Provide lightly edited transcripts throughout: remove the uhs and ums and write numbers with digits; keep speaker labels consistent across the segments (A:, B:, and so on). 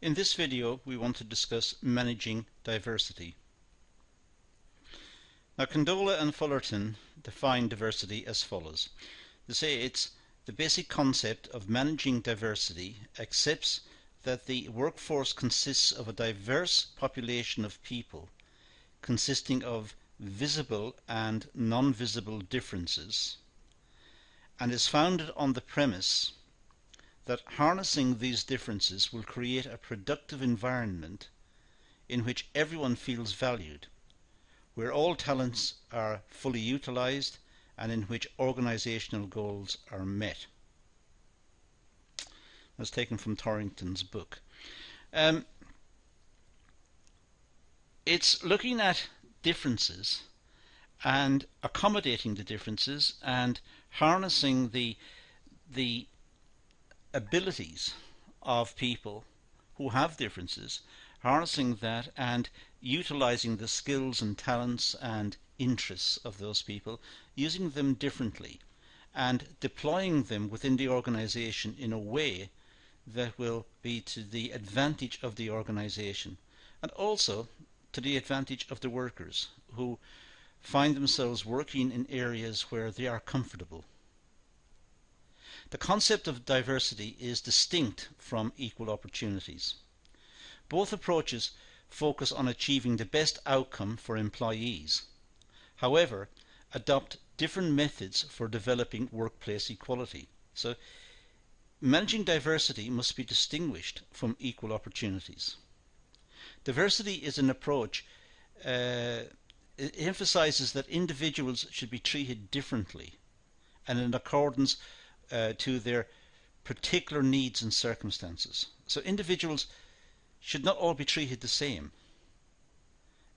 A: In this video we want to discuss managing diversity. Now Condola and Fullerton define diversity as follows. They say it's the basic concept of managing diversity accepts that the workforce consists of a diverse population of people consisting of visible and non-visible differences, and is founded on the premise that harnessing these differences will create a productive environment in which everyone feels valued, where all talents are fully utilized, and in which organizational goals are met. That's taken from Torrington's book. It's looking at differences and accommodating the differences and harnessing the abilities of people who have differences, harnessing that and utilizing the skills and talents and interests of those people, using them differently and deploying them within the organization in a way that will be to the advantage of the organization and also to the advantage of the workers who find themselves working in areas where they are comfortable. The concept of diversity is distinct from equal opportunities. Both approaches focus on achieving the best outcome for employees, however, adopt different methods for developing workplace equality. So, managing diversity must be distinguished from equal opportunities. Diversity is an approach it emphasizes that individuals should be treated differently and in accordance to their particular needs and circumstances. So individuals should not all be treated the same.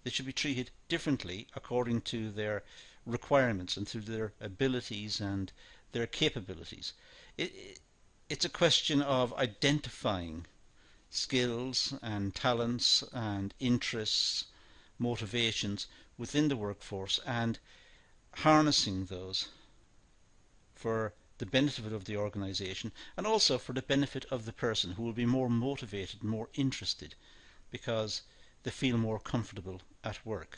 A: They should be treated differently according to their requirements and to their abilities and their capabilities. It's a question of identifying skills and talents and interests, motivations within the workforce and harnessing those for the benefit of the organization and also for the benefit of the person, who will be more motivated, more interested, because they feel more comfortable at work.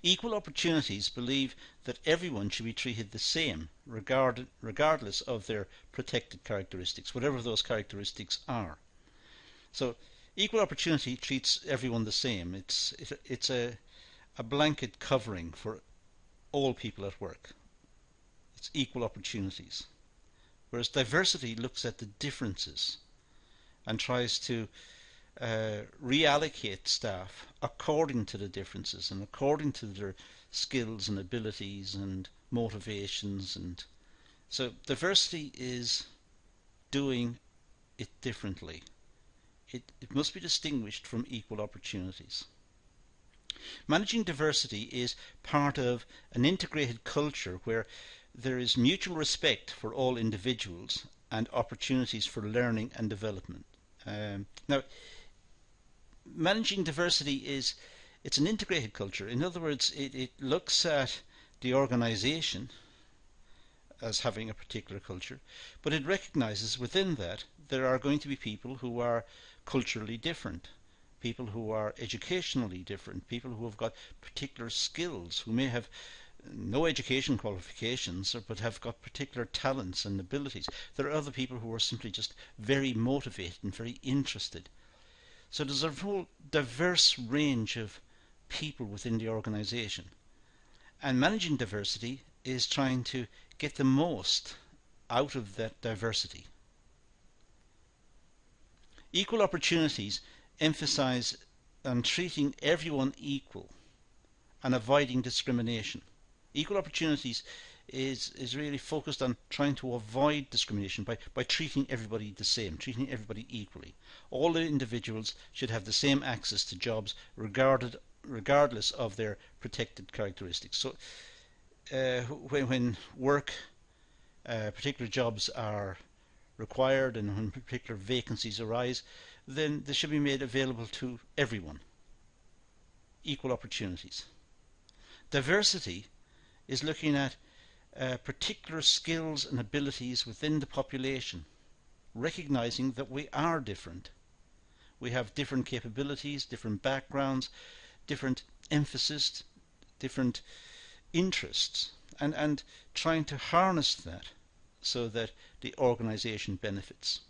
A: Equal opportunities believe that everyone should be treated the same, regardless of their protected characteristics, whatever those characteristics are. So equal opportunity treats everyone the same. It's a blanket covering for all people at work. It's equal opportunities. Whereas diversity looks at the differences and tries to reallocate staff according to the differences and according to their skills and abilities and motivations. And so diversity is doing it differently. It must be distinguished from equal opportunities. Managing diversity is part of an integrated culture where there is mutual respect for all individuals and opportunities for learning and development. Now, managing diversity it's an integrated culture. In other words, it looks at the organization as having a particular culture, but it recognizes within that there are going to be people who are culturally different, people who are educationally different, people who have got particular skills, who may have no education qualifications but have got particular talents and abilities. There are other people who are simply just very motivated and very interested. So there's a whole diverse range of people within the organization, and managing diversity is trying to get the most out of that diversity. Equal opportunities emphasize on treating everyone equal and avoiding discrimination. Equal opportunities is really focused on trying to avoid discrimination by treating everybody the same, treating everybody equally. All the individuals should have the same access to jobs regardless of their protected characteristics. So when work, particular jobs are required and when particular vacancies arise, then they should be made available to everyone. Equal opportunities. Diversity is looking at particular skills and abilities within the population recognizing that we are different. We have different capabilities, different backgrounds, different emphasis, different interests, and trying to harness that so that the organization benefits.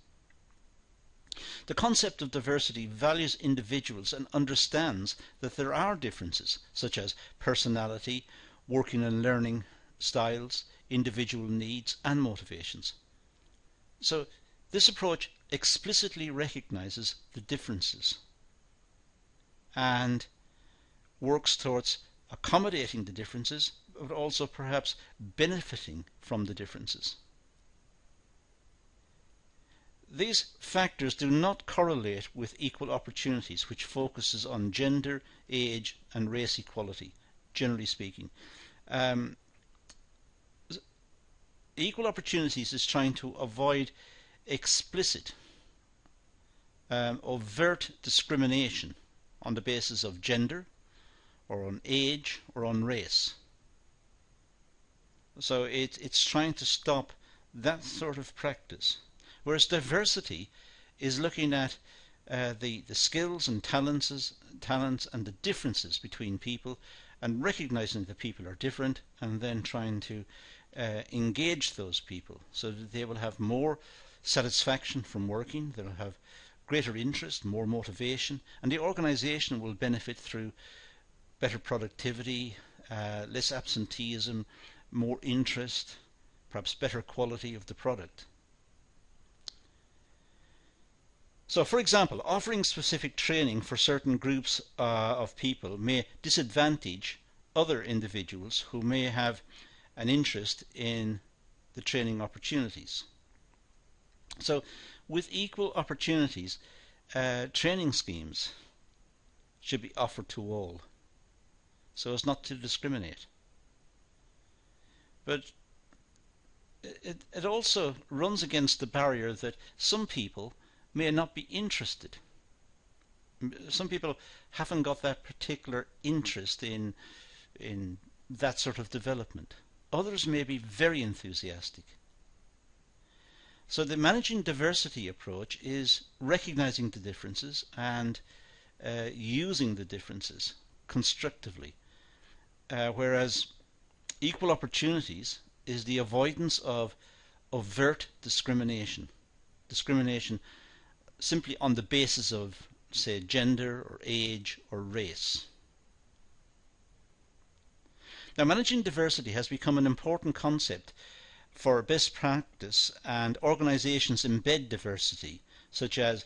A: The concept of diversity values individuals and understands that there are differences, such as personality, working and learning styles, individual needs and motivations. So this approach explicitly recognizes the differences and works towards accommodating the differences, but also perhaps benefiting from the differences. These factors do not correlate with equal opportunities, which focuses on gender, age and race equality, generally speaking. Equal opportunities is trying to avoid explicit, overt discrimination on the basis of gender or on age or on race. So it's trying to stop that sort of practice. Whereas diversity is looking at the skills and talents and the differences between people, and recognizing that people are different, and then trying to engage those people so that they will have more satisfaction from working, they'll have greater interest, more motivation, and the organization will benefit through better productivity, less absenteeism, more interest, perhaps better quality of the product. So, for example, offering specific training for certain groups of people may disadvantage other individuals who may have an interest in the training opportunities. So, with equal opportunities, training schemes should be offered to all, so as not to discriminate. But it also runs against the barrier that some people may not be interested. Some people haven't got that particular interest in that sort of development. Others may be very enthusiastic. So the managing diversity approach is recognizing the differences and using the differences constructively, whereas equal opportunities is the avoidance of overt discrimination simply on the basis of, say, gender or age or race. Now, managing diversity has become an important concept for best practice, and organizations embed diversity, such as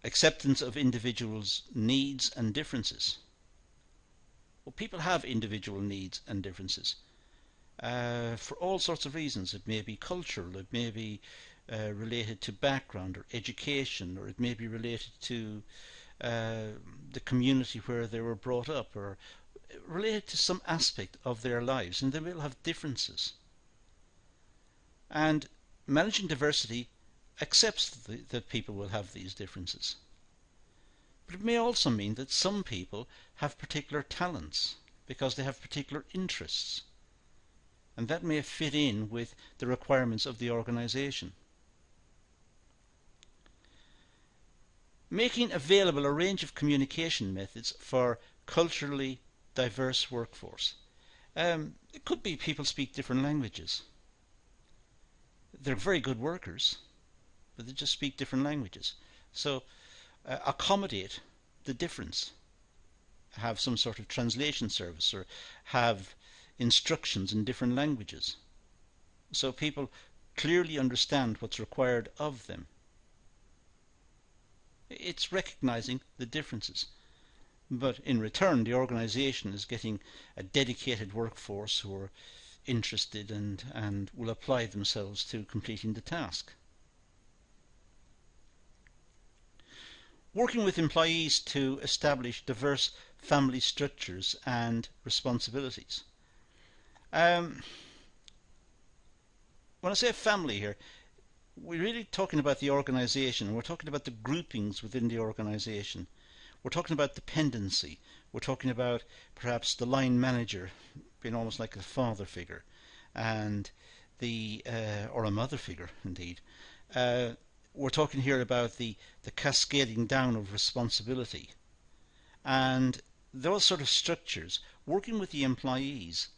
A: acceptance of individuals' needs and differences. Well, people have individual needs and differences for all sorts of reasons. It may be cultural, it may be related to background or education, or it may be related to the community where they were brought up, or related to some aspect of their lives, and they will have differences. And managing diversity accepts that people will have these differences. But it may also mean that some people have particular talents because they have particular interests, and that may fit in with the requirements of the organization. Making available a range of communication methods for culturally diverse workforce. It could be people speak different languages. They're very good workers, but they just speak different languages. So accommodate the difference. Have some sort of translation service, or have instructions in different languages, so people clearly understand what's required of them. It's recognizing the differences, but in return the organization is getting a dedicated workforce who are interested and will apply themselves to completing the task. Working with employees to establish diverse family structures and responsibilities. When I say family here, we're really talking about the organization. We're talking about the groupings within the organization. We're talking about dependency. We're talking about perhaps the line manager being almost like a father figure, and or a mother figure indeed, Uh, we're talking here about the cascading down of responsibility. And those sort of structures, working with the employees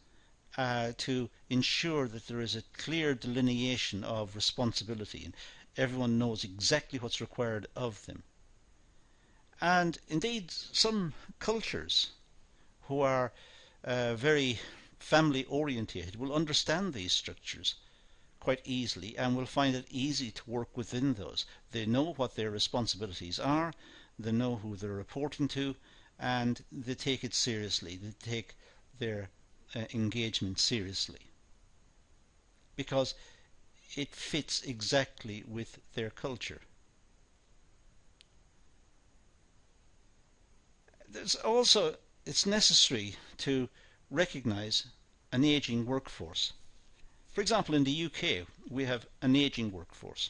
A: to ensure that there is a clear delineation of responsibility and everyone knows exactly what's required of them. And indeed, some cultures who are very family orientated will understand these structures quite easily and will find it easy to work within those. They know what their responsibilities are, they know who they're reporting to, and they take it seriously. They take their engagement seriously because it fits exactly with their culture. There's also, it's necessary to recognize an aging workforce. For example, in the UK, we have an aging workforce.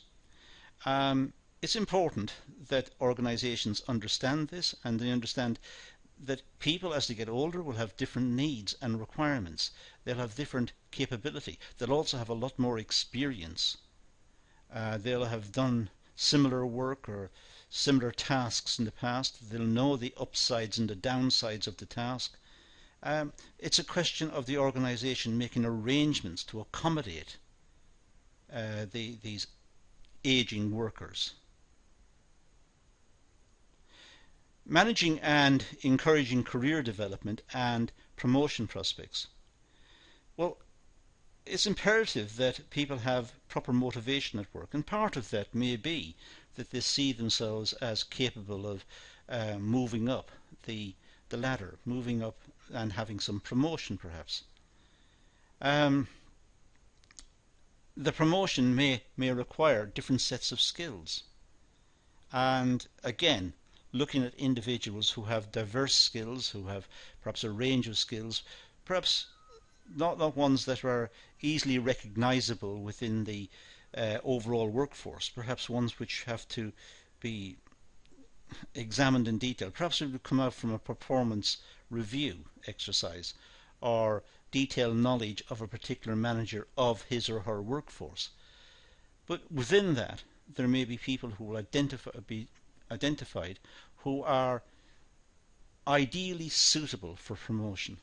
A: It's important that organisations understand this, and they understand that people as they get older will have different needs and requirements. They'll have different capability. They'll also have a lot more experience. They'll have done similar work or similar tasks in the past. They'll know the upsides and the downsides of the task. It's a question of the organisation making arrangements to accommodate these aging workers. Managing and encouraging career development and promotion prospects. Well, it's imperative that people have proper motivation at work, and part of that may be that they see themselves as capable of moving up the ladder, moving up and having some promotion perhaps. The promotion may require different sets of skills, and again, looking at individuals who have diverse skills, who have perhaps a range of skills, perhaps not ones that are easily recognizable within the overall workforce, perhaps ones which have to be examined in detail. Perhaps it would come out from a performance review exercise or detailed knowledge of a particular manager of his or her workforce. But within that, there may be people who will be identified who are ideally suitable for promotion.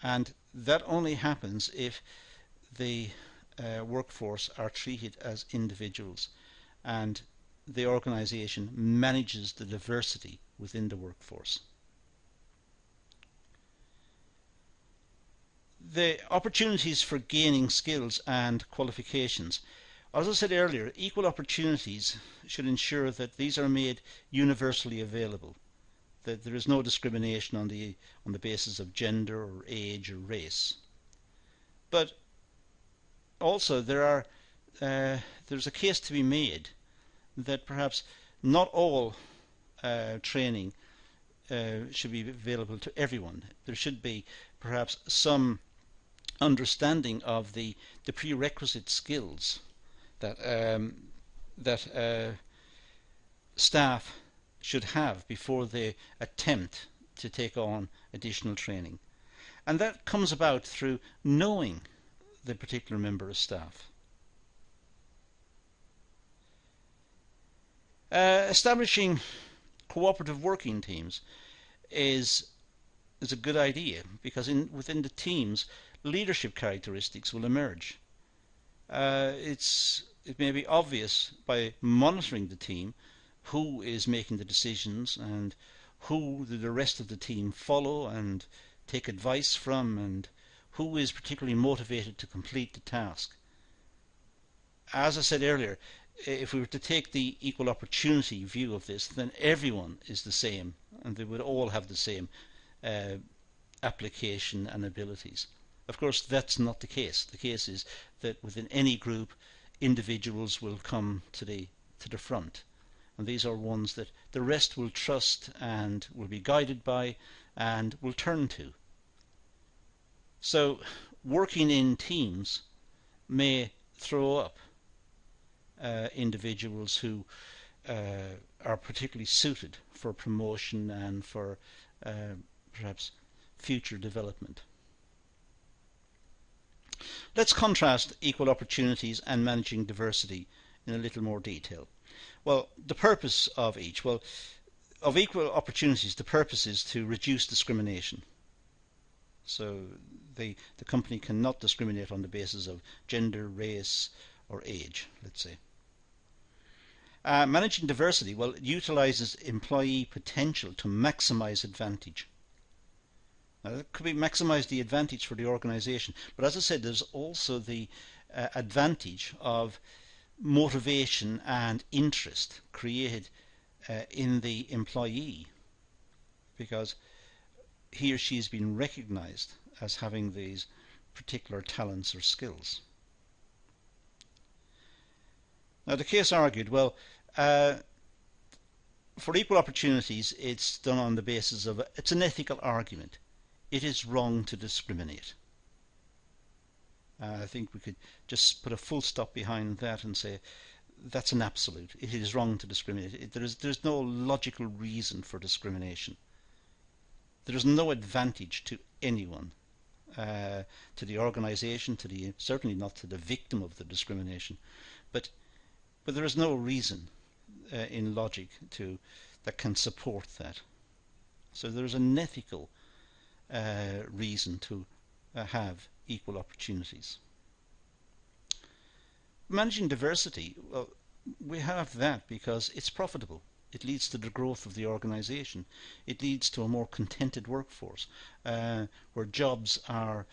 A: And that only happens if the workforce are treated as individuals and the organisation manages the diversity within the workforce. The opportunities for gaining skills and qualifications. As I said earlier, equal opportunities should ensure that these are made universally available, that there is no discrimination on the basis of gender or age or race. But also there's a case to be made that perhaps not all training should be available to everyone. There should be perhaps some understanding of the prerequisite skills that staff should have before they attempt to take on additional training. And that comes about through knowing the particular member of staff. Establishing cooperative working teams is a good idea because within the teams leadership characteristics will emerge. It may be obvious by monitoring the team who is making the decisions and who the rest of the team follow and take advice from, and who is particularly motivated to complete the task. As I said earlier, if we were to take the equal opportunity view of this, then everyone is the same and they would all have the same application and abilities. Of course, that's not the case. The case is that within any group, individuals will come to the front, and these are ones that the rest will trust and will be guided by and will turn to. So working in teams may throw up individuals who are particularly suited for promotion and for perhaps future development. Let's contrast equal opportunities and managing diversity in a little more detail. Well, the purpose of each. Well, of equal opportunities, the purpose is to reduce discrimination. So the company cannot discriminate on the basis of gender, race, or age, let's say. Managing diversity, well, it utilizes employee potential to maximize advantage. Now, that could be maximize the advantage for the organization, but as I said, there's also the advantage of motivation and interest created in the employee, because he or she has been recognized as having these particular talents or skills. Now, the case argued, well, for equal opportunities, it's done on the basis of it's an ethical argument. It is wrong to discriminate. I think we could just put a full stop behind that and say that's an absolute. It is wrong to discriminate. There's no logical reason for discrimination. There is no advantage to anyone, to the organisation, certainly not to the victim of the discrimination, but there is no reason in logic that can support that. So there is an ethical reason to have equal opportunities. Managing diversity, well, we have that because it's profitable. It leads to the growth of the organisation. It leads to a more contented workforce, where jobs are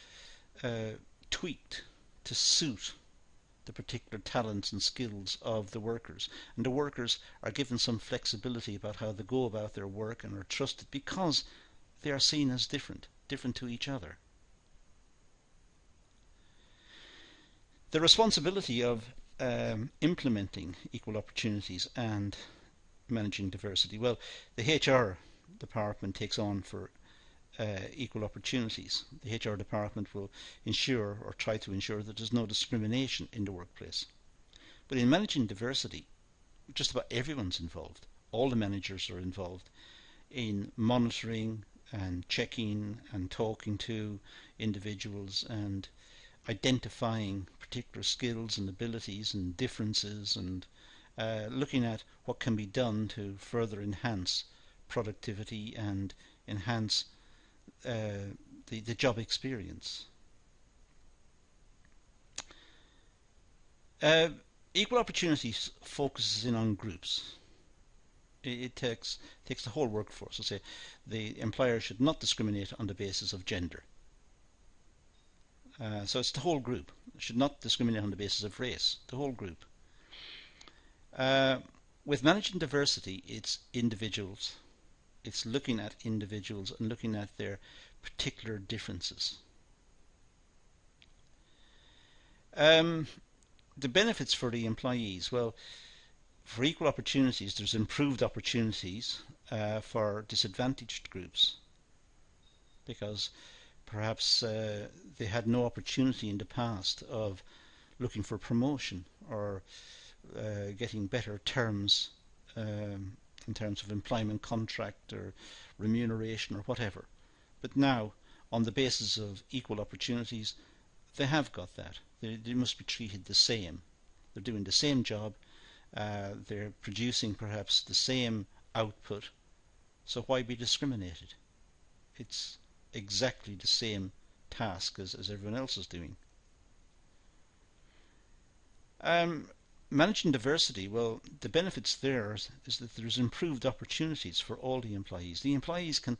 A: tweaked to suit the particular talents and skills of the workers. And the workers are given some flexibility about how they go about their work and are trusted because they are seen as different to each other. The responsibility of implementing equal opportunities and managing diversity, well, the HR department takes on for equal opportunities. The HR department will ensure or try to ensure that there's no discrimination in the workplace. But in managing diversity, just about everyone's involved. All the managers are involved in monitoring and checking and talking to individuals and identifying particular skills and abilities and differences and looking at what can be done to further enhance productivity and enhance the job experience. Equal opportunities focuses in on groups. It takes the whole workforce. Let's say the employer should not discriminate on the basis of gender. So it's the whole group. It should not discriminate on the basis of race. The whole group. With managing diversity, it's individuals. It's looking at individuals and looking at their particular differences. The benefits for the employees. Well, for equal opportunities, there's improved opportunities for disadvantaged groups, because perhaps they had no opportunity in the past of looking for promotion or getting better terms in terms of employment contract or remuneration or whatever. But now, on the basis of equal opportunities, they have got that. They must be treated the same. They're doing the same job. They're producing perhaps the same output. So why be discriminated? It's exactly the same task as everyone else is doing. Managing diversity, well, the benefits there is that there's improved opportunities for all the employees. The employees can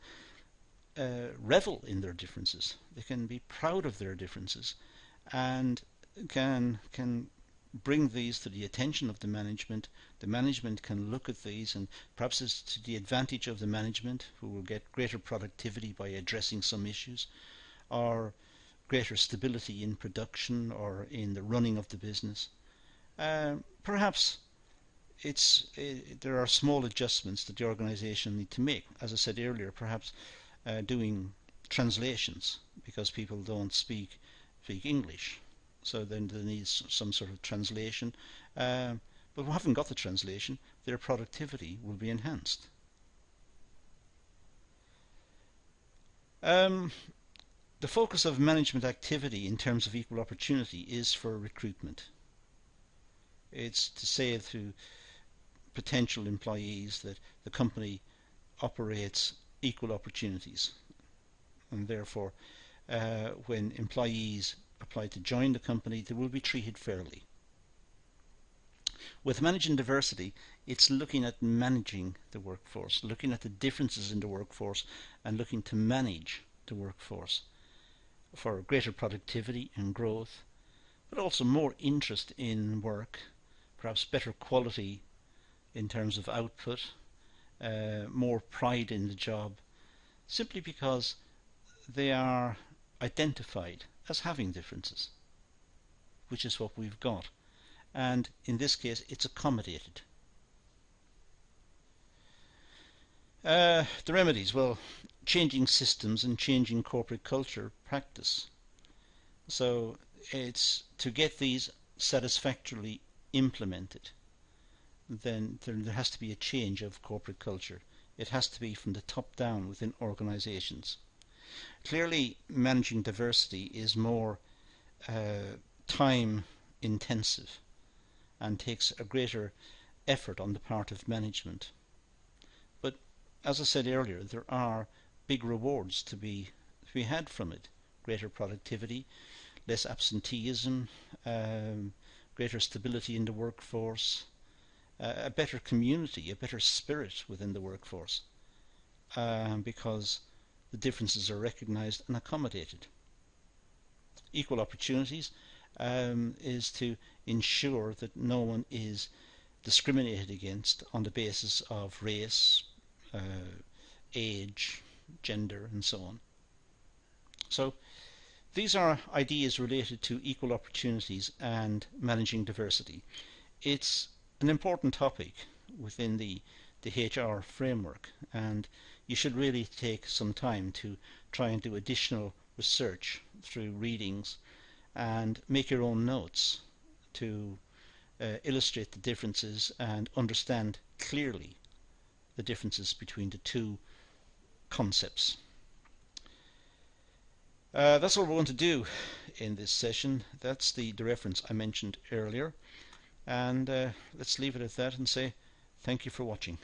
A: revel in their differences. They can be proud of their differences and can bring these to the attention of the management. The management can look at these, and perhaps it's to the advantage of the management, who will get greater productivity by addressing some issues, or greater stability in production or in the running of the business. Perhaps there are small adjustments that the organisation need to make. As I said earlier, perhaps doing translations, because people don't speak English. So then there needs some sort of translation. But we haven't got the translation. Their productivity will be enhanced. The focus of management activity in terms of equal opportunity is for recruitment. It's to say to potential employees that the company operates equal opportunities, and therefore when employees apply to join the company, they will be treated fairly. With managing diversity, it's looking at managing the workforce, looking at the differences in the workforce, and looking to manage the workforce for greater productivity and growth, but also more interest in work, perhaps better quality in terms of output, more pride in the job, simply because they are identified as having differences, which is what we've got. And in this case, it's accommodated. The remedies, well, changing systems and changing corporate culture practice. So it's to get these satisfactorily implemented, then there has to be a change of corporate culture. It has to be from the top down within organizations. Clearly, managing diversity is more time intensive and takes a greater effort on the part of management. But as I said earlier, there are big rewards to be had from it. Greater productivity, less absenteeism, greater stability in the workforce, a better community, a better spirit within the workforce, because the differences are recognised and accommodated. Equal opportunities is to ensure that no one is discriminated against on the basis of race, age, gender, and so on. So these are ideas related to equal opportunities and managing diversity. It's an important topic within the HR framework, and you should really take some time to try and do additional research through readings and make your own notes to illustrate the differences and understand clearly the differences between the two concepts. That's all we're going to do in this session. That's the reference I mentioned earlier, and let's leave it at that and say thank you for watching.